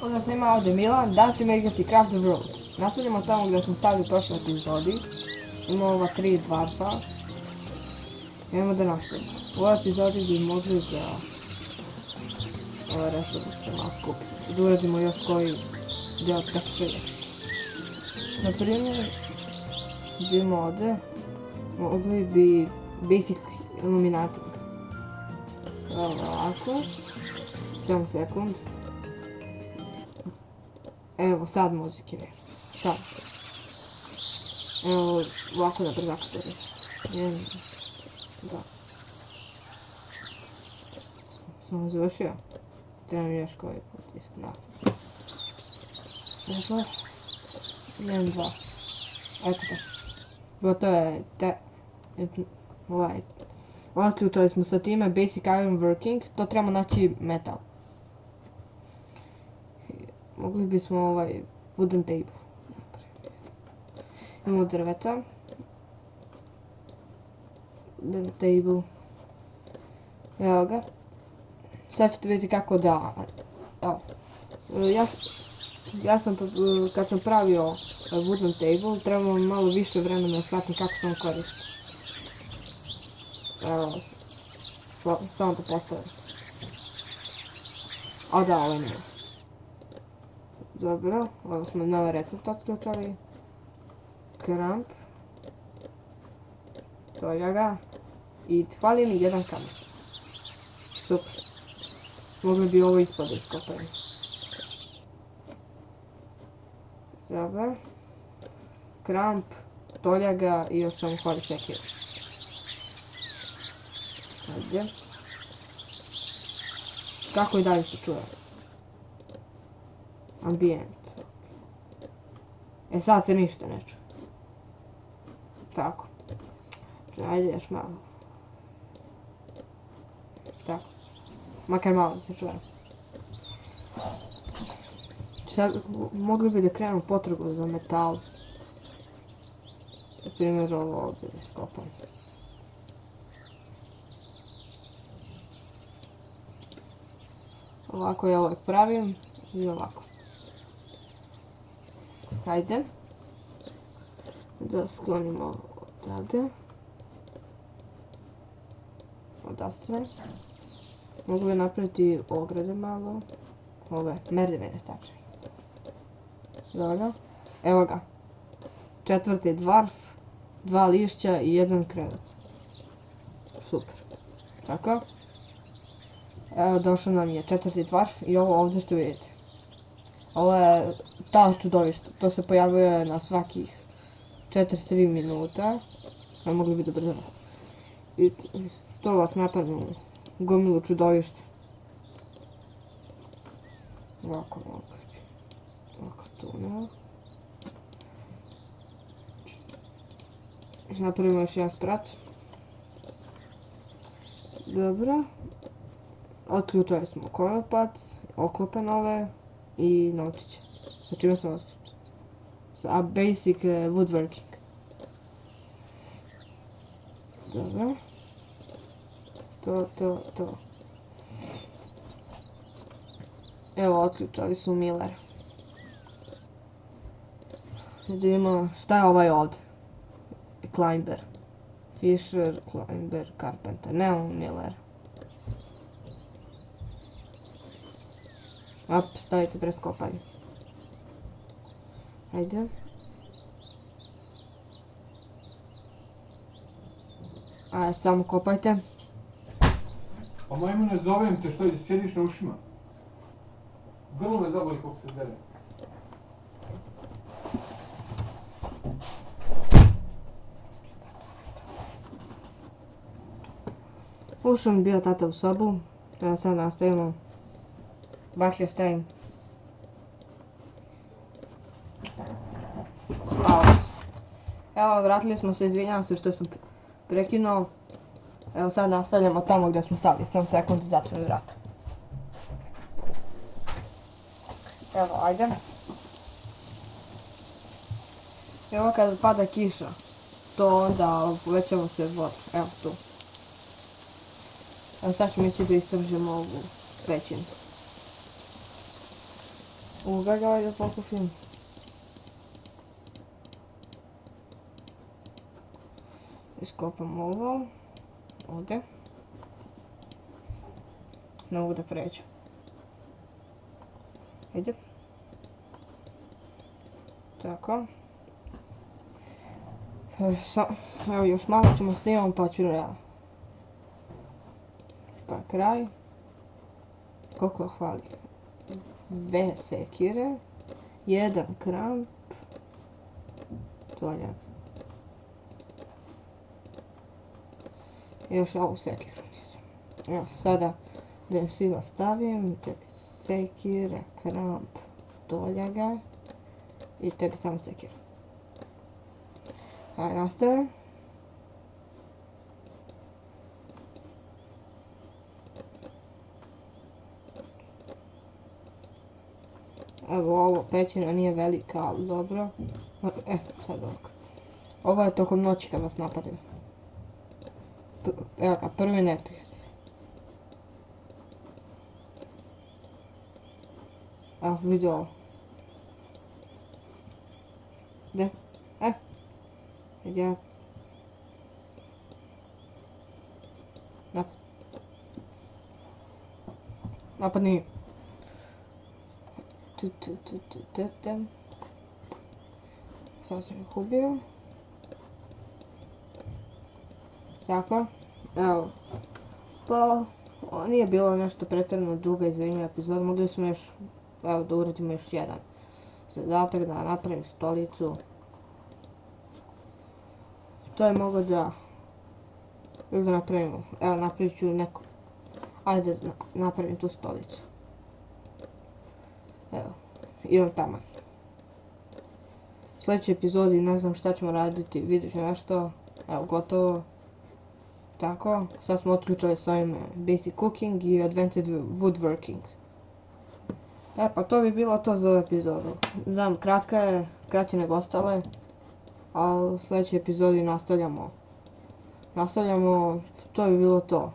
Onda sam imao ovdje Milan, danas ćemo igrati Craft the World. Nastavljamo tamo gdje smo stavili u prošloj epizodi. Imamo ova 3 dvarfa. Idemo da nastavimo. U ovoj epizodi bi mogli da ove resurse malo skupiti. Da uradimo još koji deo teksture. Naprimjer, idemo ovdje. Mogli bi basic illuminating. Evo ovako. 7 sekund. Evo sad muzike. Sad. Evo ovako da brzak stori. 1, 2. Sam završio. Trebam još koji put isknati. Evo. 1, 2. Eto to. Gotovo je otključali smo sa time Basic Iron Working. To trebamo naći metal. Mogli bismo wooden table. Imamo drveta. Wooden table. Evo ga. Sad ćete vidjeti kako da... Evo. Ja sam, kad sam pravio wooden table, trebalo malo više vremena da shvatim kako sam koristim. Evo. Samo to postavim. A da, ovo nema. Dobro, ovo smo novi recept otključali. Kramp. Tolja ga. I hvali mi jedan kamen. Super. Mogli bi ovo ispod iskopati. Dobro. Kramp. Tolja ga i još samo hvali sekir. Ajde. Kako i dalje se čuje? Ambijent. E sad se ništa ne čuje. Tako. Ajde još malo. Tako. Makar malo se čuje. Sad mogli bi da krenemo potragu za metal. Na primjer ovo ovdje da skopam. Ovako ja ovo pravim i ovako. Hajde. Da sklonimo odavde. Odastre. Mogu bi napraviti ograde malo. Ove, merdevene tačne. Dobro. Evo ga. 4. dvarf, 2 lišća i 1 krevet. Super. Tako. Evo došao nam je 4. dvarf i ovo ovdje što vidite. Ovo je tal čudovište. To se pojavljuje na svakih 4-3 minuta. A mogli bi da brzo. I to vas napadne u gomilu čudovište. Ovako, ovako tunel. Napravimo još jedan sprat. Dobro. Otključali smo konopac, oklope nove i novčiće. Sa čime smo otključili? Sa basic woodworking. Dobro. To. Evo, otključali su Miller. Vidimo šta je ovaj ovdje. Climber. Fisher, Climber, Carpenter. Nemamo Miller. Op, stavite preskopanje. Ajde. Ajde, samo kopajte. Pa majmune, zovem te, što sjediš na ušima? Grlo me zaboli koliko se dere. Ušao bio tata u sobu. Evo sad nastavimo. Baklja stavim. Spao se. Evo, vratili smo se, izvinjavam se što sam prekinuo. Evo sad nastavljamo tamo gdje smo stali. Samo sekund i začnem vrata. Evo, ajde. Evo kada pada kiša, to onda povećava se voda. Evo tu. Evo sad ćemo ići da istržimo ovu pećinu. Ugađaj da pokušim. Iskopam ovo. Ovdje. Ne mogu da pređu. Ide. Tako. Evo još malo ćemo snimati pa ću ja. Pa kraj. Koliko hvali? 2 sekire. 1 kramp. Toljak. I još ovu sekiru nisam. Evo sada da im svima stavim. Tebi sekire, kramp, toljaga. I tebi samo sekiru. Ajde nastavim. Evo ovo pećina nije velika, ali dobro. Sad ovako. Ovo je tokom noći kad vas napadaju. Evo ga, prvi neprijatelj. Evo, vidi ovo. Gdje? Gdje? Napad. Napadni. Sad sam ih ubio. Tako. Evo. Pa, nije bilo nešto pretjerano duga i zanimljiva epizoda. Mogli smo još, evo, da uradimo još jedan zadatak, da napravim stolicu. To je mogo da... Ili da napravimo. Evo, napravit ću neku. Ajde da napravim tu stolicu. Evo, idem tamo. U sljedećoj epizodi ne znam šta ćemo raditi, vidjet ću nešto. Evo, gotovo. Tako, sad smo otključali s ovim Basic Cooking i Advanced Woodworking. Pa to bi bilo to za ovu epizodu. Znam, kratka je, kraće nego ostale. Ali u sljedećoj epizodi nastavljamo. To bi bilo to.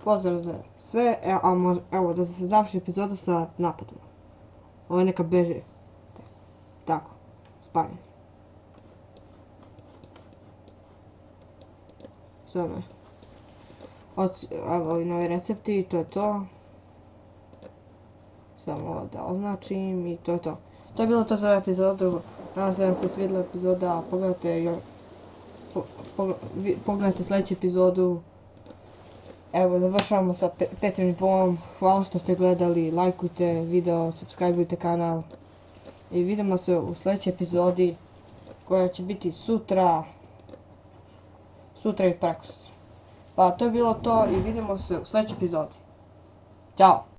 Pozdrav za sve, evo da se završi epizoda sa napadom. Ovo neka beže. Tako, spanje. Samo. Evo ovi novi recepti, to je to. Samo ovo da označim i to je to. To je bilo to za ovu epizodu. Nadam se da vam se svidjela epizoda, pogledajte sljedeću epizodu. Evo, završavamo sa 5. nivom. Hvala što ste gledali, lajkujte video, subscribeujte kanal. I vidimo se u sljedećoj epizodi koja će biti sutra i prekosutra. Pa to je bilo to i vidimo se u sljedećoj epizodi. Ćao!